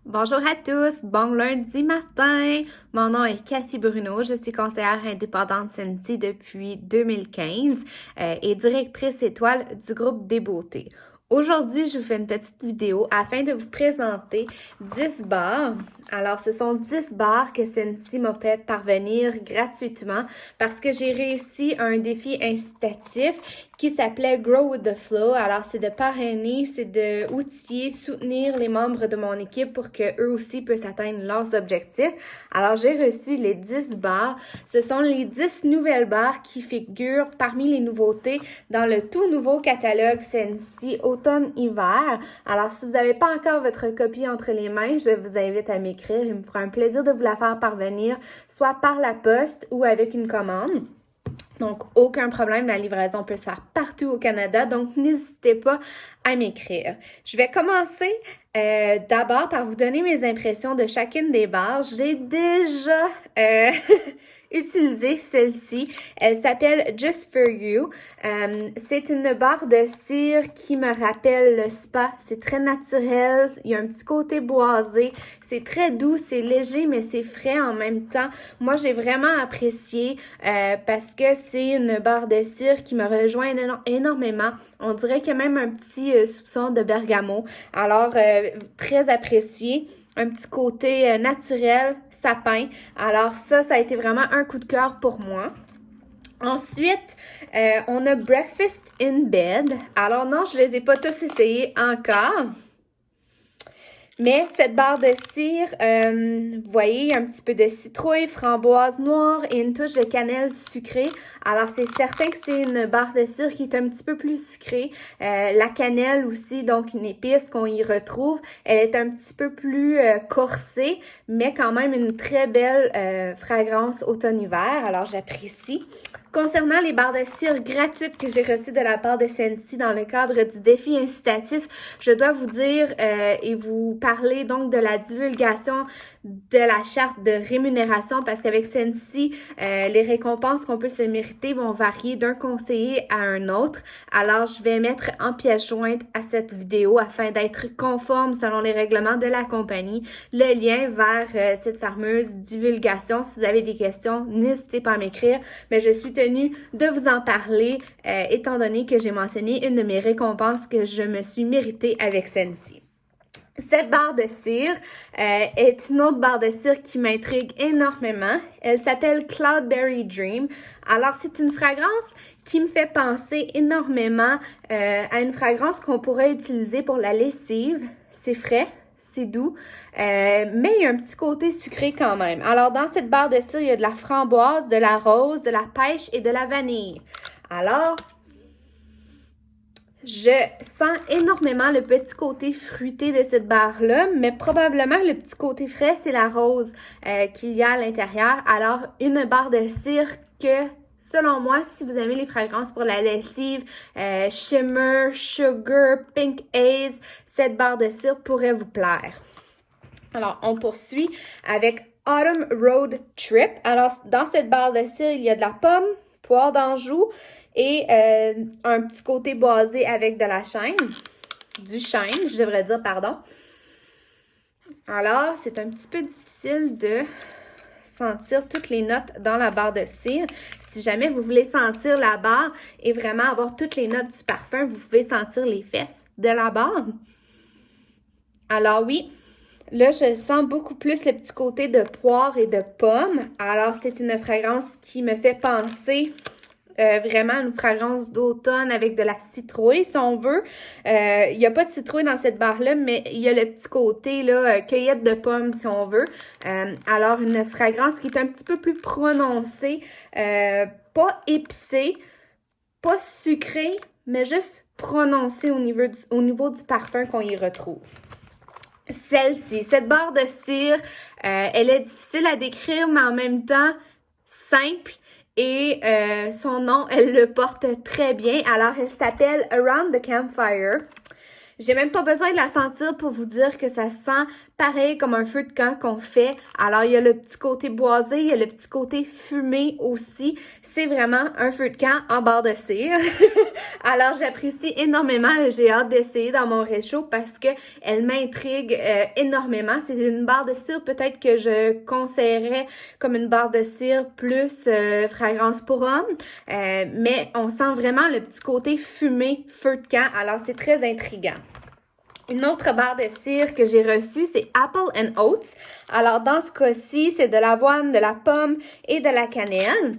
Bonjour à tous, bon lundi matin. Mon nom est Cathy Bruno, je suis conseillère indépendante Senti depuis 2015 et directrice étoile du groupe Des Beautés. Aujourd'hui, je vous fais une petite vidéo afin de vous présenter 10 bars. Alors, ce sont 10 bars que Senti m'a fait parvenir gratuitement parce que j'ai réussi un défi incitatif qui s'appelait Grow with the Flow. Alors, c'est de parrainer, c'est de outiller, soutenir les membres de mon équipe pour que eux aussi puissent atteindre leurs objectifs. Alors, j'ai reçu les 10 bars. Ce sont les 10 nouvelles bars qui figurent parmi les nouveautés dans le tout nouveau catalogue Senti automne-hiver. Alors, si vous n'avez pas encore votre copie entre les mains, je vous invite à m'écrire. Il me fera un plaisir de vous la faire parvenir, soit par la poste ou avec une commande. Donc, aucun problème, la livraison peut se faire partout au Canada, donc n'hésitez pas à m'écrire. Je vais commencer d'abord par vous donner mes impressions de chacune des barres. J'ai déjà utilisé celle-ci. Elle s'appelle Just For You. C'est une barre de cire qui me rappelle le spa. C'est très naturel, il y a un petit côté boisé. C'est très doux, c'est léger, mais c'est frais en même temps. Moi, j'ai vraiment apprécié parce que c'est une barre de cire qui me rejoint énormément. On dirait qu'il y a même un petit soupçon de bergamot. Alors, très apprécié. Un petit côté naturel, sapin. Alors ça a été vraiment un coup de cœur pour moi. Ensuite, on a Breakfast in Bed. Alors non, je les ai pas tous essayés encore. Mais cette barre de cire, vous voyez, il y a un petit peu de citrouille, framboise noire et une touche de cannelle sucrée. Alors, c'est certain que c'est une barre de cire qui est un petit peu plus sucrée. La cannelle aussi, donc une épice qu'on y retrouve, elle est un petit peu plus corsée, mais quand même une très belle fragrance automne-hiver. Alors, j'apprécie. Concernant les barres de cire gratuites que j'ai reçues de la part de Senti dans le cadre du défi incitatif, je dois vous dire et vous parler donc de la divulgation de la charte de rémunération parce qu'avec Senti, les récompenses qu'on peut se mériter vont varier d'un conseiller à un autre. Alors, je vais mettre en pièce jointe à cette vidéo afin d'être conforme selon les règlements de la compagnie le lien vers cette fameuse divulgation. Si vous avez des questions, n'hésitez pas à m'écrire, mais je suis tenue de vous en parler étant donné que j'ai mentionné une de mes récompenses que je me suis méritée avec Senti. Cette barre de cire est une autre barre de cire qui m'intrigue énormément. Elle s'appelle Cloudberry Dream. Alors, c'est une fragrance qui me fait penser énormément à une fragrance qu'on pourrait utiliser pour la lessive. C'est frais, c'est doux, mais il y a un petit côté sucré quand même. Alors, dans cette barre de cire, il y a de la framboise, de la rose, de la pêche et de la vanille. Alors, je sens énormément le petit côté fruité de cette barre-là, mais probablement le petit côté frais, c'est la rose qu'il y a à l'intérieur. Alors, une barre de cire que, selon moi, si vous aimez les fragrances pour la lessive, Shimmer, Sugar, Pink Haze, cette barre de cire pourrait vous plaire. Alors, on poursuit avec Autumn Road Trip. Alors, dans cette barre de cire, il y a de la pomme, poire d'Anjou, et un petit côté boisé avec de la chêne, du chêne, je devrais dire, pardon. Alors, c'est un petit peu difficile de sentir toutes les notes dans la barre de cire. Si jamais vous voulez sentir la barre et vraiment avoir toutes les notes du parfum, vous pouvez sentir les fesses de la barre. Alors oui, là, je sens beaucoup plus le petit côté de poire et de pomme. Alors, c'est une fragrance qui me fait penser vraiment une fragrance d'automne avec de la citrouille, si on veut. Il n'y a pas de citrouille dans cette barre-là, mais il y a le petit côté, là, cueillette de pommes, si on veut. Alors, une fragrance qui est un petit peu plus prononcée, pas épicée, pas sucrée, mais juste prononcée au niveau du parfum qu'on y retrouve. Celle-ci, cette barre de cire, elle est difficile à décrire, mais en même temps simple. Et son nom, elle le porte très bien. Alors, elle s'appelle Around the Campfire. J'ai même pas besoin de la sentir pour vous dire que ça sent pareil comme un feu de camp qu'on fait. Alors, il y a le petit côté boisé, il y a le petit côté fumé aussi. C'est vraiment un feu de camp en barre de cire. Alors, j'apprécie énormément. J'ai hâte d'essayer dans mon réchaud parce que elle m'intrigue énormément. C'est une barre de cire peut-être que je conseillerais comme une barre de cire plus fragrance pour homme. Mais on sent vraiment le petit côté fumé, feu de camp. Alors, c'est très intriguant. Une autre barre de cire que j'ai reçue, c'est Apple and Oats. Alors, dans ce cas-ci, c'est de l'avoine, de la pomme et de la cannelle.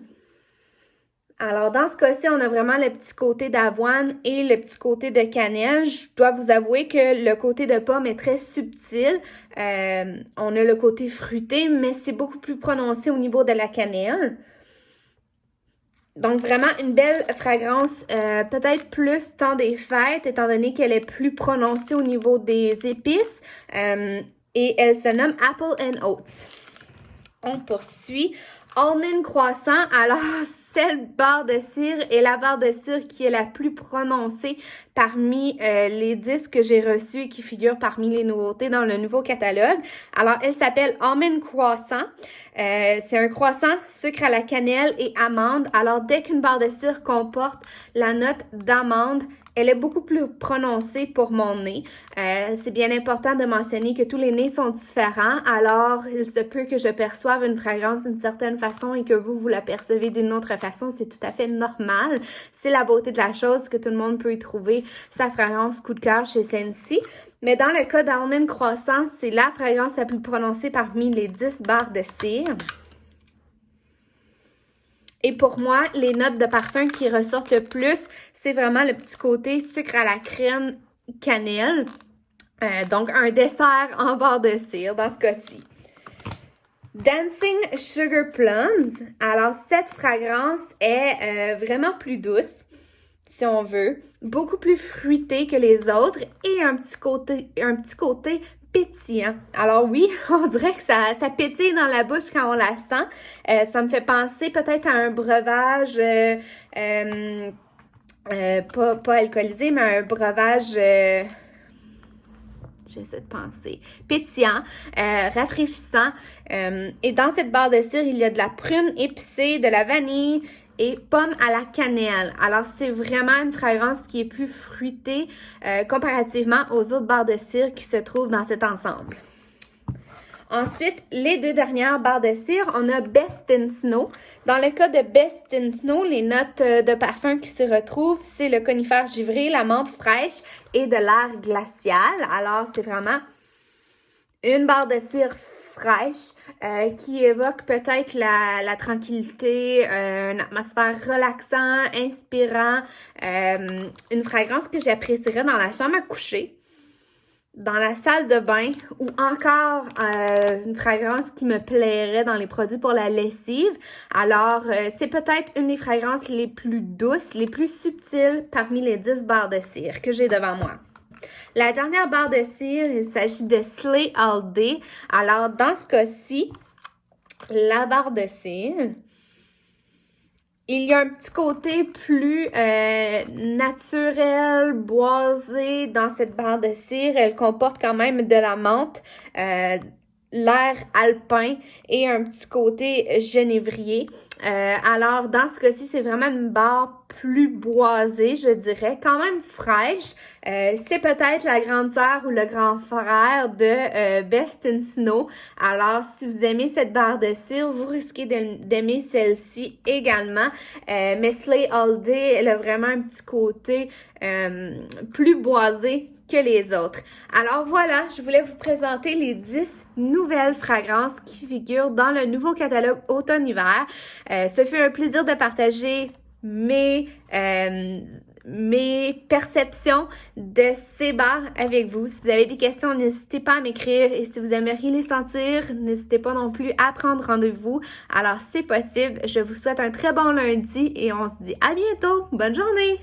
Alors, dans ce cas-ci, on a vraiment le petit côté d'avoine et le petit côté de cannelle. Je dois vous avouer que le côté de pomme est très subtil. On a le côté fruité, mais c'est beaucoup plus prononcé au niveau de la cannelle. Donc, vraiment une belle fragrance, peut-être plus temps des fêtes, étant donné qu'elle est plus prononcée au niveau des épices. Et elle se nomme Apple and Oats. On poursuit. Almond croissant. Alors, cette barre de cire est la barre de cire qui est la plus prononcée parmi les 10 que j'ai reçus et qui figurent parmi les nouveautés dans le nouveau catalogue. Alors, elle s'appelle Almond Croissant. C'est un croissant, sucre à la cannelle et amande. Alors, dès qu'une barre de cire comporte la note d'amande, elle est beaucoup plus prononcée pour mon nez. C'est bien important de mentionner que tous les nez sont différents. Alors, il se peut que je perçoive une fragrance d'une certaine façon et que vous la percevez d'une autre façon. C'est tout à fait normal. C'est la beauté de la chose que tout le monde peut y trouver sa fragrance coup de cœur chez Scentsy. Mais dans le cas d'Almond Croissant, c'est la fragrance la plus prononcée parmi les 10 barres de cire. Et pour moi, les notes de parfum qui ressortent le plus, c'est vraiment le petit côté sucre à la crème cannelle. Donc, un dessert en barre de cire dans ce cas-ci. Dancing Sugar Plums. Alors, cette fragrance est vraiment plus douce, si on veut. Beaucoup plus fruitée que les autres et un petit côté pétillant. Alors oui, on dirait que ça pétille dans la bouche quand on la sent. Ça me fait penser peut-être à un breuvage, pas alcoolisé, mais un breuvage... j'essaie de penser, pétillant, rafraîchissant. Et dans cette barre de cire, il y a de la prune épicée, de la vanille et pomme à la cannelle. Alors, c'est vraiment une fragrance qui est plus fruitée comparativement aux autres barres de cire qui se trouvent dans cet ensemble. Ensuite, les deux dernières barres de cire, on a Best in Snow. Dans le cas de Best in Snow, les notes de parfum qui se retrouvent, c'est le conifère givré, la menthe fraîche et de l'air glacial. Alors, c'est vraiment une barre de cire fraîche qui évoque peut-être la tranquillité, une atmosphère relaxante, inspirant, une fragrance que j'apprécierais dans la chambre à coucher, dans la salle de bain ou encore une fragrance qui me plairait dans les produits pour la lessive. Alors, c'est peut-être une des fragrances les plus douces, les plus subtiles parmi les 10 barres de cire que j'ai devant moi. La dernière barre de cire, il s'agit de Slay All Day. Alors, dans ce cas-ci, la barre de cire, il y a un petit côté plus naturel, boisé dans cette barre de cire. Elle comporte quand même de la menthe, l'air alpin et un petit côté genévrier. Alors, dans ce cas-ci, c'est vraiment une barre plus boisée, je dirais, quand même fraîche. C'est peut-être la grande sœur ou le grand frère de Best in Snow. Alors, si vous aimez cette barre de cire, vous risquez d'aimer celle-ci également. Mais Slay All Day, elle a vraiment un petit côté plus boisé que les autres. Alors voilà, je voulais vous présenter les 10 nouvelles fragrances qui figurent dans le nouveau catalogue automne-hiver. Ce fut un plaisir de partager mes perceptions de ces barres avec vous. Si vous avez des questions, n'hésitez pas à m'écrire et si vous aimeriez les sentir, n'hésitez pas non plus à prendre rendez-vous. Alors c'est possible. Je vous souhaite un très bon lundi et on se dit à bientôt. Bonne journée!